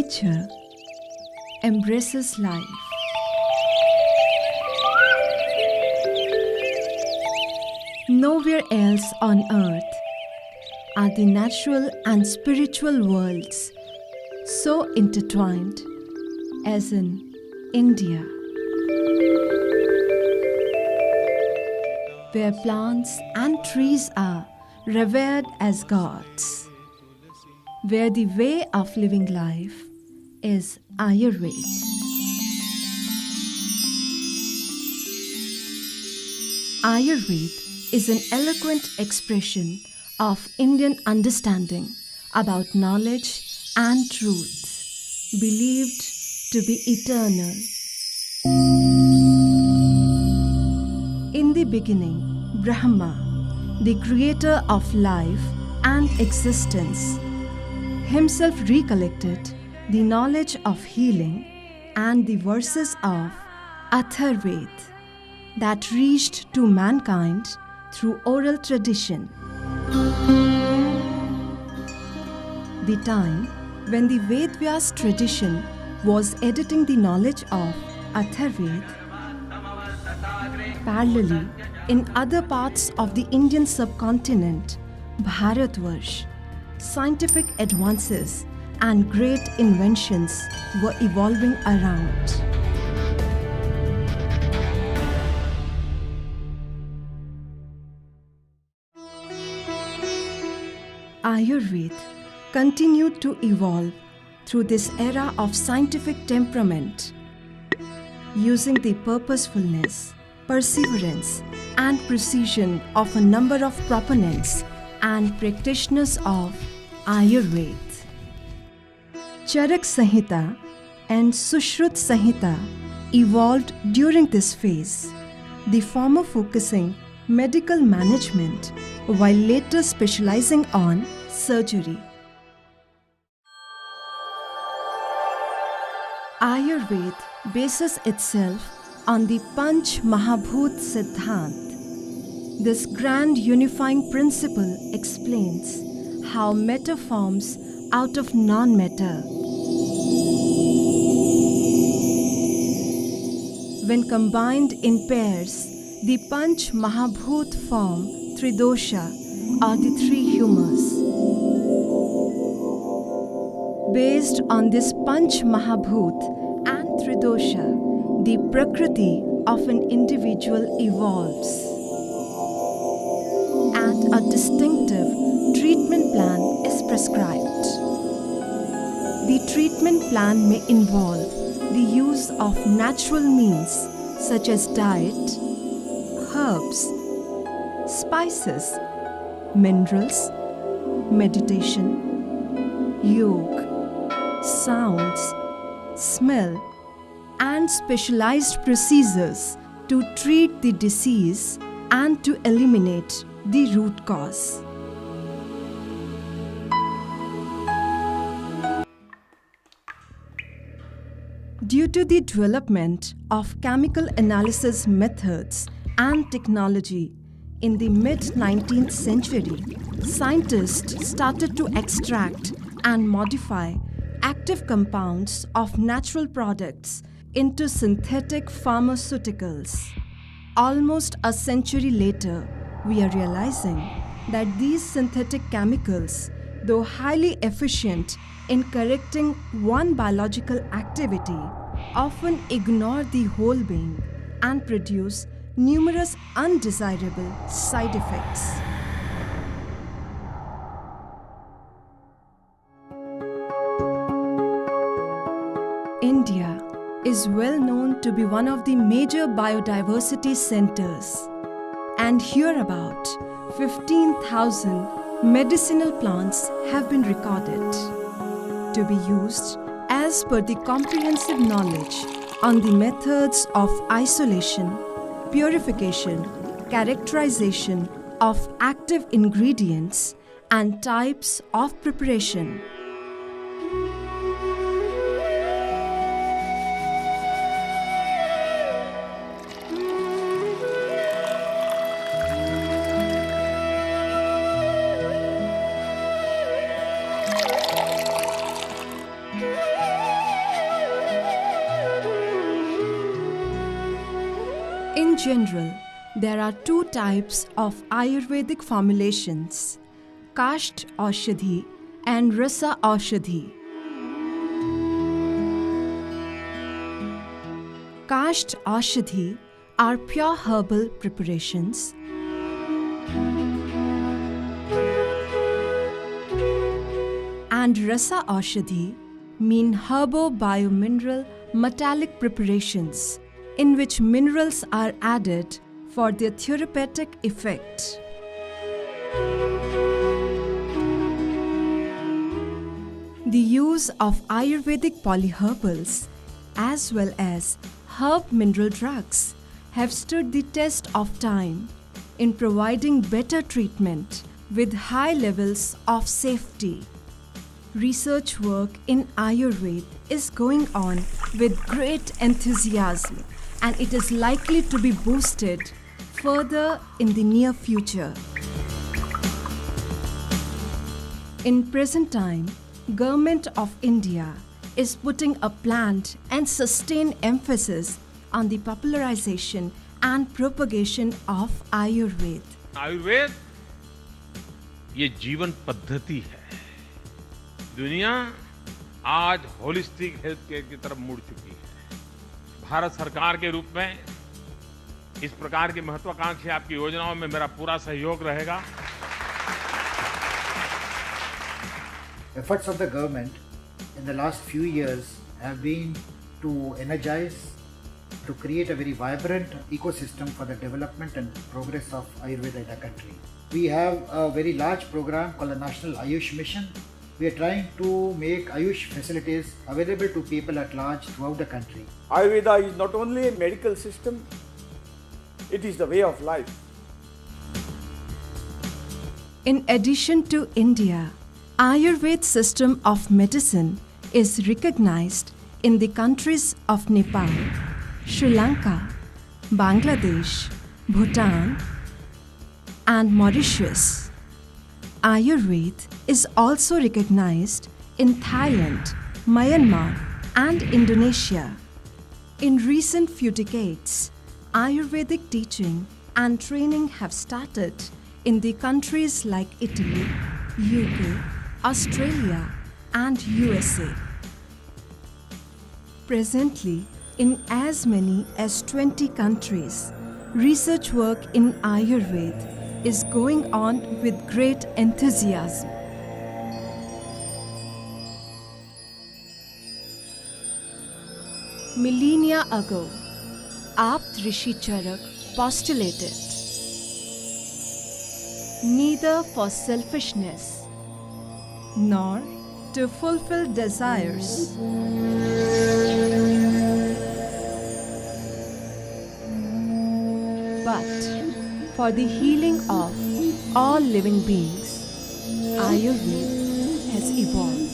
Nature embraces life. Nowhere else on earth are the natural and spiritual worlds so intertwined as in India, where plants and trees are revered as gods, where the way of living life is Ayurveda. Ayurveda is an eloquent expression of Indian understanding about knowledge and truths believed to be eternal. In the beginning, Brahma, the creator of life and existence, himself recollected the knowledge of healing and the verses of Atharvaveda that reached to mankind through oral tradition. The time when the Vedvyas tradition was editing the knowledge of Atharvaveda, parallelly in other parts of the Indian subcontinent, Bharatvarsh, scientific advances and great inventions were evolving around. Ayurveda continued to evolve through this era of scientific temperament, using the purposefulness, perseverance, and precision of a number of proponents and practitioners of Ayurveda. Charak Samhita and Sushrut Samhita evolved during this phase, the former focusing medical management while later specializing on surgery. Ayurveda bases itself on the Panch Mahabhut Siddhant. This grand unifying principle explains how matter forms out of non-matter. When combined in pairs, the Panch Mahabhut form Tridosha, or the three humors. Based on this Panch Mahabhut and Tridosha, the Prakriti of an individual evolves, and a distinctive treatment plan is prescribed. The treatment plan may involve the use of natural means such as diet, herbs, spices, minerals, meditation, yoga, sounds, smell, and specialized procedures to treat the disease and to eliminate the root cause. Due to the development of chemical analysis methods and technology in the mid-19th century, scientists started to extract and modify active compounds of natural products into synthetic pharmaceuticals. Almost a century later, we are realizing that these synthetic chemicals, though highly efficient in correcting one biological activity, often ignore the whole being and produce numerous undesirable side effects. India is well known to be one of the major biodiversity centers, and here about 15,000 medicinal plants have been recorded to be used as per the comprehensive knowledge on the methods of isolation, purification, characterization of active ingredients, and types of preparation. In general, there are two types of Ayurvedic formulations, Kasht Aushadhi and Rasa Aushadhi. Kasht Aushadhi are pure herbal preparations and Rasa Aushadhi mean herbo-biomineral metallic preparations in which minerals are added for their therapeutic effect. The use of Ayurvedic polyherbals as well as herb mineral drugs have stood the test of time in providing better treatment with high levels of safety. Research work in Ayurveda is going on with great enthusiasm, and it is likely to be boosted further in the near future. In present time, Government of India is putting a planned and sustained emphasis on the popularization and propagation of Ayurveda. Ayurveda ये जीवन पद्धति है। दुनिया आज holistic health care की तरफ मुड़ चुकी है। भारत सरकार के रूप में इस प्रकार की महत्वाकांक्षी आपकी योजनाओं में मेरा पूरा सहयोग रहेगा। Efforts of the government in the last few years have been to energize, to create a very vibrant ecosystem for the development and progress of Ayurveda in the country. We have a very large program called the National Ayush Mission. We are trying to make Ayush facilities available to people at large throughout the country. Ayurveda is not only a medical system, it is the way of life. In addition to India, Ayurveda system of medicine is recognized in the countries of Nepal, Sri Lanka, Bangladesh, Bhutan, and Mauritius. Ayurveda is also recognized in Thailand, Myanmar, and Indonesia. In recent few decades, Ayurvedic teaching and training have started in the countries like Italy, UK, Australia, and USA. Presently, in as many as 20 countries, research work in Ayurveda is going on with great enthusiasm. Millennia ago, Apt Rishi Charak postulated, neither for selfishness nor to fulfill desires, but for the healing of all living beings, Ayurveda has evolved.